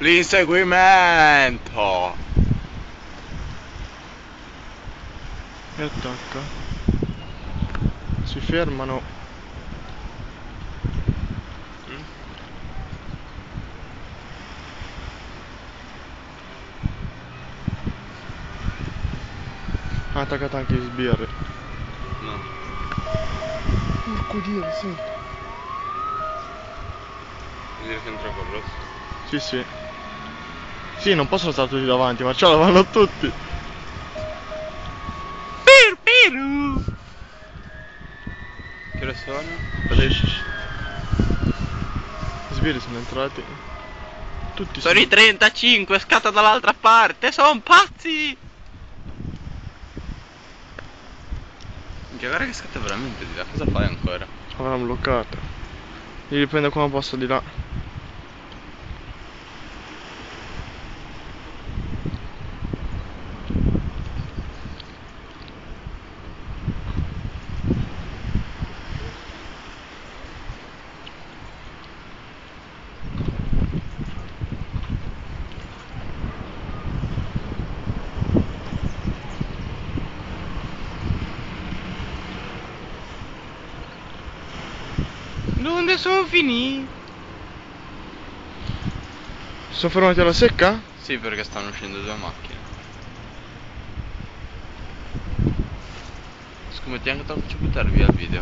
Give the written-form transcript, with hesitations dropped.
L'inseguimento! E attacca. Si fermano. Ha attaccato anche gli sbirri. No. Porco Dio, senti. Vuol dire che entra col rosso? Sì, sì. Sì, non possono stare tutti davanti, ma ce la vanno tutti. Piru! Che ore sono? Gli sbirri sono entrati. Tutti Sono i 35, scatta dall'altra parte, sono pazzi! Minchia, guarda che scatta veramente di là, cosa fai ancora? Avranno bloccato. Li riprendo come posso di là. Dove sono finiti? Sono fermati alla secca? Sì, perché stanno uscendo due macchine. Scommetti anche te lo faccio buttare via il video.